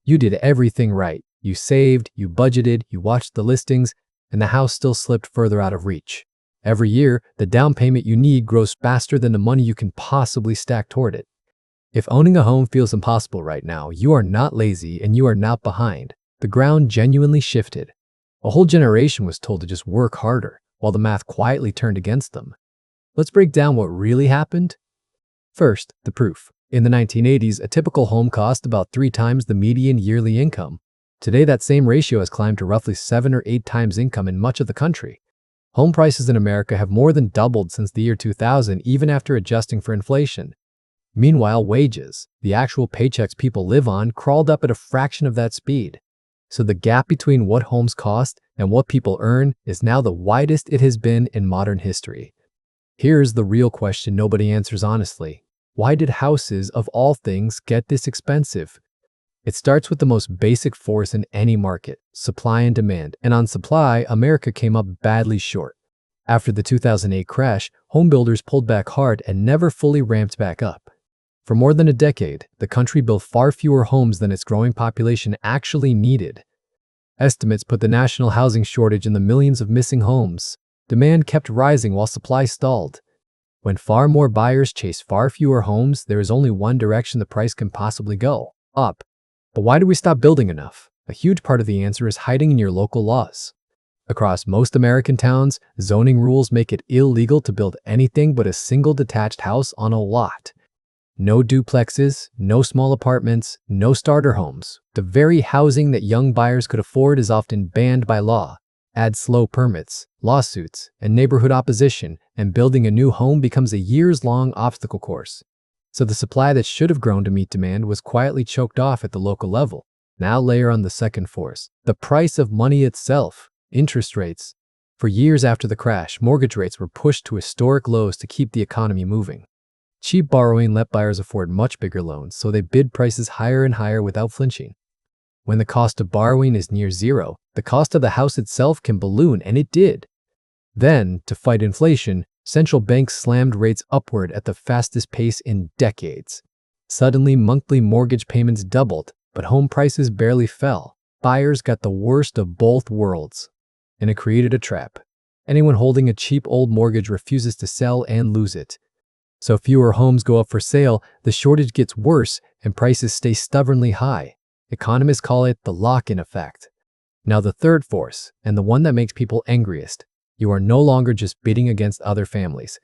You did everything right. You saved, you budgeted, you watched the listings, and the house still slipped further out of reach. Every year, the down payment you need grows faster than the money you can possibly stack toward it. If owning a home feels impossible right now, you are not lazy and you are not behind. The ground genuinely shifted. A whole generation was told to just work harder, while the math quietly turned against them. Let's break down what really happened. First, the proof. In the 1980s, a typical home cost about 3 times the median yearly income. Today, that same ratio has climbed to roughly 7 or 8 times income in much of the country. Home prices in America have more than doubled since the year 2000, even after adjusting for inflation. Meanwhile, wages, the actual paychecks people live on, crawled up at a fraction of that speed. So the gap between what homes cost and what people earn is now the widest it has been in modern history. Here's the real question nobody answers honestly. Why did houses, of all things, get this expensive? It starts with the most basic force in any market, supply and demand. And on supply, America came up badly short. After the 2008 crash, home builders pulled back hard and never fully ramped back up. For more than a decade, the country built far fewer homes than its growing population actually needed. Estimates put the national housing shortage in the millions of missing homes. Demand kept rising while supply stalled. When far more buyers chase far fewer homes, there is only one direction the price can possibly go: up. But why do we stop building enough? A huge part of the answer is hiding in your local laws. Across most American towns, zoning rules make it illegal to build anything but a single detached house on a lot. No duplexes, no small apartments, no starter homes. The very housing that young buyers could afford is often banned by law. Add slow permits, lawsuits, and neighborhood opposition, and building a new home becomes a years-long obstacle course. So the supply that should have grown to meet demand was quietly choked off at the local level. Now layer on the second force, the price of money itself, interest rates. For years after the crash, mortgage rates were pushed to historic lows to keep the economy moving. Cheap borrowing let buyers afford much bigger loans, so they bid prices higher and higher without flinching. When the cost of borrowing is near zero, the cost of the house itself can balloon, and it did. Then, to fight inflation, central banks slammed rates upward at the fastest pace in decades. Suddenly, monthly mortgage payments doubled, but home prices barely fell. Buyers got the worst of both worlds, and it created a trap. Anyone holding a cheap old mortgage refuses to sell and lose it. So fewer homes go up for sale, the shortage gets worse, and prices stay stubbornly high. Economists call it the lock-in effect. Now the third force, and the one that makes people angriest. You are no longer just bidding against other families.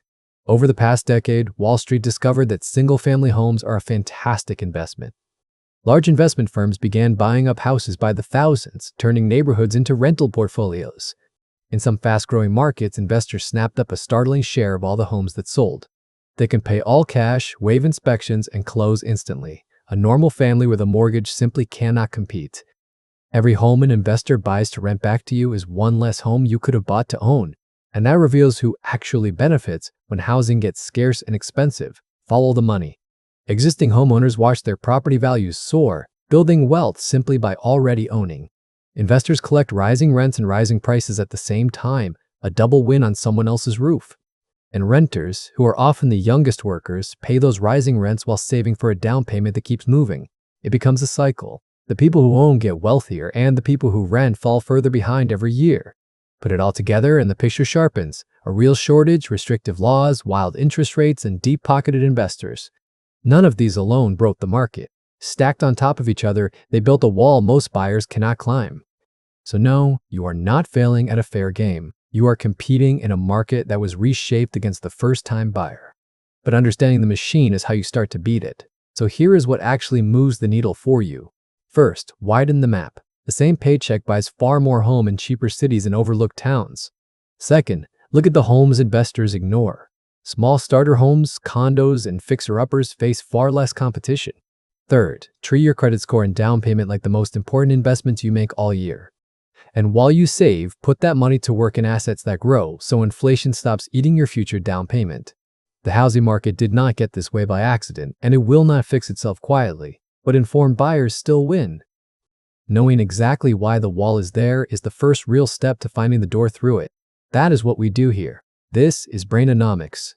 Over the past decade, Wall Street discovered that single-family homes are a fantastic investment. Large investment firms began buying up houses by the thousands, turning neighborhoods into rental portfolios. In some fast-growing markets, investors snapped up a startling share of all the homes that sold. They can pay all cash, waive inspections, and close instantly. A normal family with a mortgage simply cannot compete. Every home an investor buys to rent back to you is one less home you could have bought to own. And that reveals who actually benefits when housing gets scarce and expensive. Follow the money. Existing homeowners watch their property values soar, building wealth simply by already owning. Investors collect rising rents and rising prices at the same time, a double win on someone else's roof. And renters, who are often the youngest workers, pay those rising rents while saving for a down payment that keeps moving. It becomes a cycle. The people who own get wealthier, and the people who rent fall further behind every year. Put it all together and the picture sharpens. A real shortage, restrictive laws, wild interest rates, and deep-pocketed investors. None of these alone broke the market. Stacked on top of each other, they built a wall most buyers cannot climb. So no, you are not failing at a fair game. You are competing in a market that was reshaped against the first-time buyer. But understanding the machine is how you start to beat it. So here is what actually moves the needle for you. First, widen the map. The same paycheck buys far more home in cheaper cities and overlooked towns. Second, look at the homes investors ignore. Small starter homes, condos, and fixer-uppers face far less competition. Third, treat your credit score and down payment like the most important investments you make all year. And while you save, put that money to work in assets that grow so inflation stops eating your future down payment. The housing market did not get this way by accident, and it will not fix itself quietly, but informed buyers still win. Knowing exactly why the wall is there is the first real step to finding the door through it. That is what we do here. This is Brainonomics.